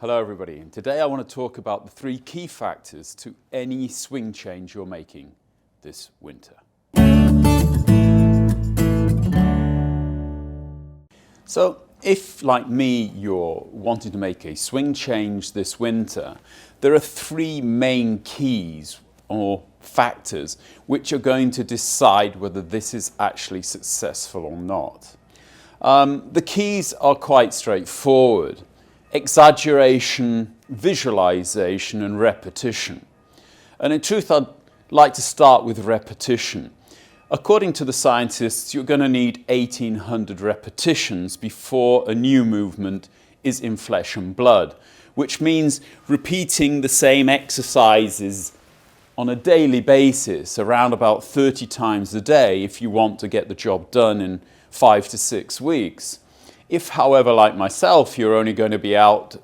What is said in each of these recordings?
Hello everybody, and today I want to talk about the 3 key factors to any swing change you're making this winter. So if, like me, you're wanting to make a swing change this winter, there are 3 main keys or factors which are going to decide whether this is actually successful or not. The keys are quite straightforward. Exaggeration, visualization, and repetition. And in truth, I'd like to start with repetition. According to the scientists, you're going to need 1,800 repetitions before a new movement is in flesh and blood, which means repeating the same exercises on a daily basis, around about 30 times a day, if you want to get the job done in 5 to 6 weeks. If, however, like myself, you're only going to be out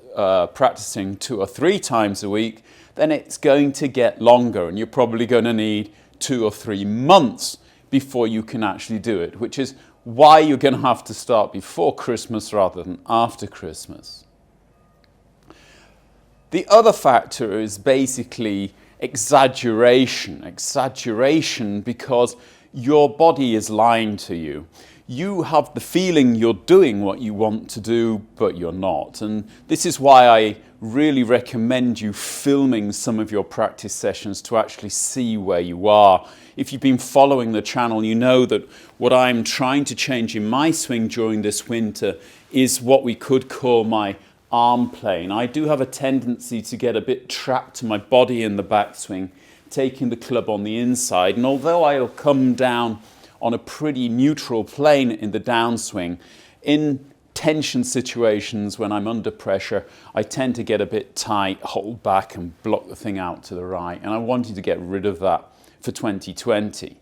practicing 2 or 3 times a week, then it's going to get longer and you're probably going to need 2 or 3 months before you can actually do it, which is why you're going to have to start before Christmas rather than after Christmas. The other factor is basically exaggeration. Exaggeration because your body is lying to you. You have the feeling you're doing what you want to do, but you're not. And this is why I really recommend you filming some of your practice sessions to actually see where you are. If you've been following the channel, you know that what I'm trying to change in my swing during this winter is what we could call my arm plane. I do have a tendency to get a bit trapped to my body in the backswing, taking the club on the inside. And although I'll come down on a pretty neutral plane in the downswing, in tension situations when I'm under pressure, I tend to get a bit tight, hold back and block the thing out to the right. And I wanted to get rid of that for 2020.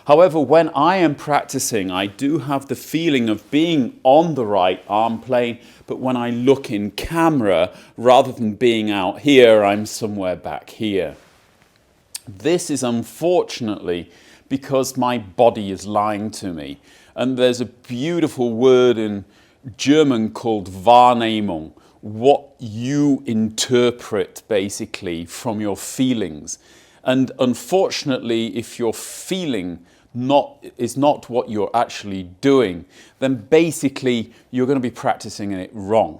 However, when I am practicing, I do have the feeling of being on the right arm plane, but when I look in camera, rather than being out here, I'm somewhere back here. This is unfortunately because my body is lying to me. And there's a beautiful word in German called Wahrnehmung, what you interpret basically from your feelings. And unfortunately, if your feeling is not what you're actually doing, then basically you're going to be practicing it wrong.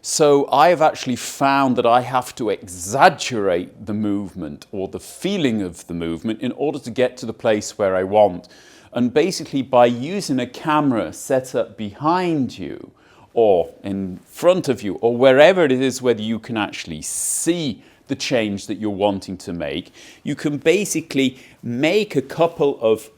So I have actually found that I have to exaggerate the movement or the feeling of the movement in order to get to the place where I want. And basically by using a camera set up behind you or in front of you or wherever it is, whether you can actually see the change that you're wanting to make, you can basically make a couple of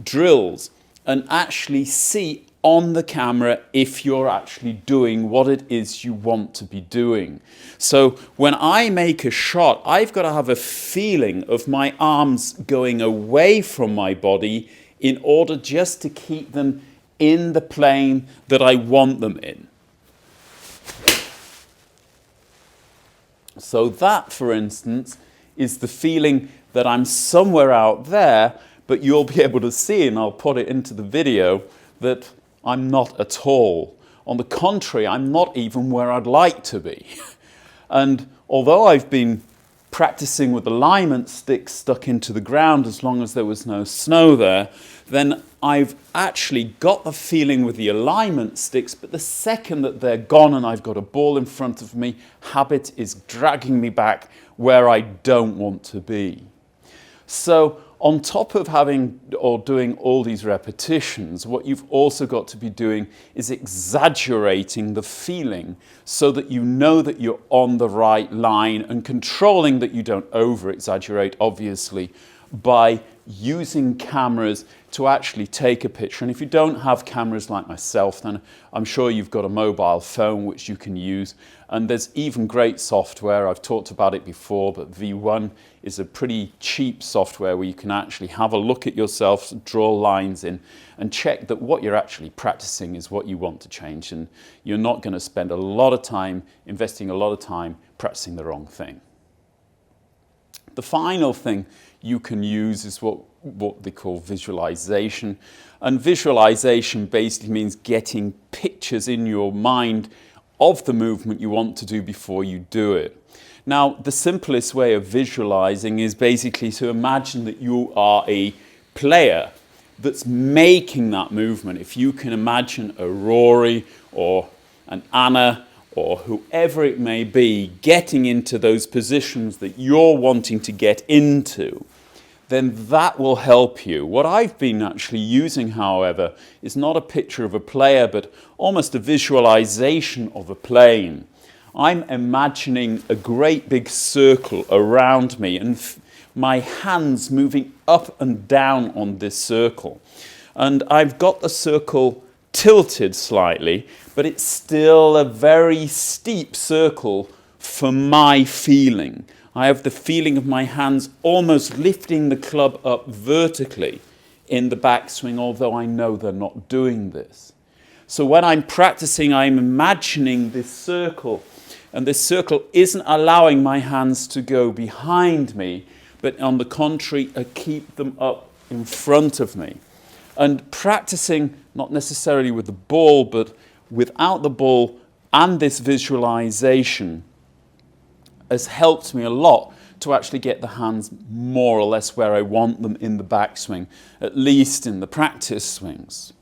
drills and actually see on the camera if you're actually doing what it is you want to be doing. So when I make a shot, I've got to have a feeling of my arms going away from my body in order just to keep them in the plane that I want them in. So that, for instance, is the feeling that I'm somewhere out there, but you'll be able to see, and I'll put it into the video, that I'm not at all. On the contrary, I'm not even where I'd like to be. And although I've been practicing with alignment sticks stuck into the ground as long as there was no snow there, then I've actually got the feeling with the alignment sticks, but the second that they're gone and I've got a ball in front of me, habit is dragging me back where I don't want to be. So on top of having or doing all these repetitions, what you've also got to be doing is exaggerating the feeling so that you know that you're on the right line and controlling that you don't over-exaggerate, obviously, by using cameras to actually take a picture. And if you don't have cameras like myself, then I'm sure you've got a mobile phone which you can use. And there's even great software. I've talked about it before, but V1 is a pretty cheap software where you can actually have a look at yourself, draw lines in, and check that what you're actually practicing is what you want to change. And you're not going to spend a lot of time, investing a lot of time practicing the wrong thing. The final thing you can use is what they call visualization. And visualization basically means getting pictures in your mind of the movement you want to do before you do it. Now, the simplest way of visualizing is basically to imagine that you are a player that's making that movement. If you can imagine a Rory or an Anna or whoever it may be getting into those positions that you're wanting to get into, then that will help you. What I've been actually using, however, is not a picture of a player, but almost a visualization of a plane. I'm imagining a great big circle around me and my hands moving up and down on this circle. And I've got the circle tilted slightly, but it's still a very steep circle for my feeling. I have the feeling of my hands almost lifting the club up vertically in the backswing, although I know they're not doing this. So when I'm practicing, I'm imagining this circle, and this circle isn't allowing my hands to go behind me, but on the contrary, I keep them up in front of me. And practicing, not necessarily with the ball, but without the ball and this visualization has helped me a lot to actually get the hands more or less where I want them in the backswing, at least in the practice swings.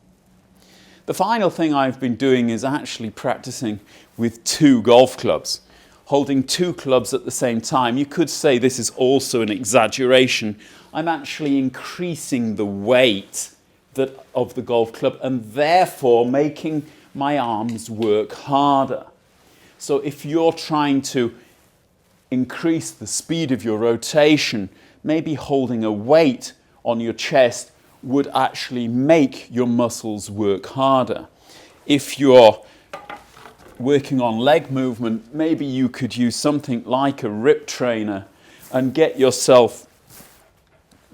The final thing I've been doing is actually practicing with 2 golf clubs, holding 2 clubs at the same time. You could say this is also an exaggeration. I'm actually increasing the weight of the golf club and therefore making my arms work harder. So if you're trying to increase the speed of your rotation, maybe holding a weight on your chest would actually make your muscles work harder. If you're working on leg movement, maybe you could use something like a rip trainer and get yourself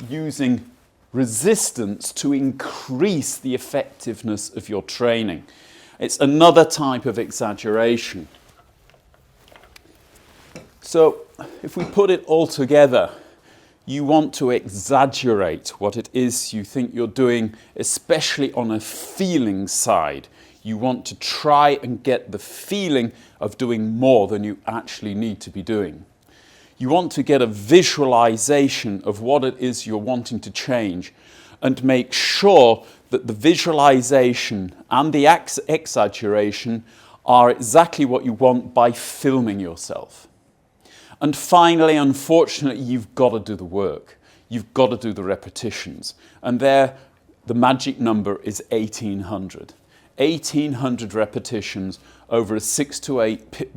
using resistance to increase the effectiveness of your training. It's another type of exaggeration. So if we put it all together, you want to exaggerate what it is you think you're doing, especially on a feeling side. You want to try and get the feeling of doing more than you actually need to be doing. You want to get a visualization of what it is you're wanting to change and make sure that the visualization and the exaggeration are exactly what you want by filming yourself. And finally, unfortunately, you've got to do the work. You've got to do the repetitions. And there, the magic number is 1,800. 1,800 repetitions over a 6 to 8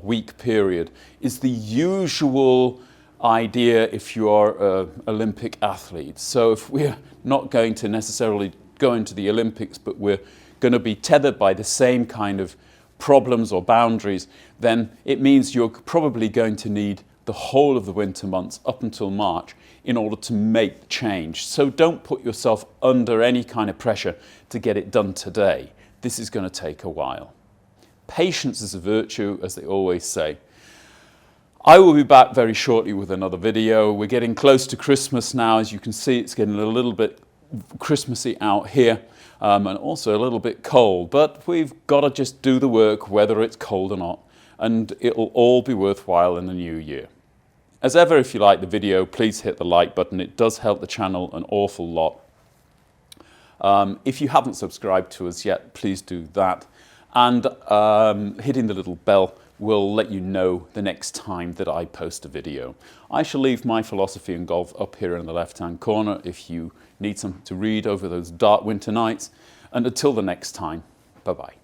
week period is the usual idea if you are an Olympic athlete. So if we're not going to necessarily go into the Olympics, but we're going to be tethered by the same kind of problems or boundaries, then it means you're probably going to need the whole of the winter months up until March in order to make change. So don't put yourself under any kind of pressure to get it done today. This is going to take a while. Patience is a virtue, as they always say. I will be back very shortly with another video. We're getting close to Christmas now. As you can see, it's getting a little bit Christmassy out here. And also a little bit cold, but we've got to just do the work whether it's cold or not, and it'll all be worthwhile in the new year. As ever, if you like the video, please hit the like button. It does help the channel an awful lot. If you haven't subscribed to us yet, please do that, and hitting the little bell will let you know the next time that I post a video. I shall leave my philosophy in golf up here in the left-hand corner if you need something to read over those dark winter nights. And until the next time, bye-bye.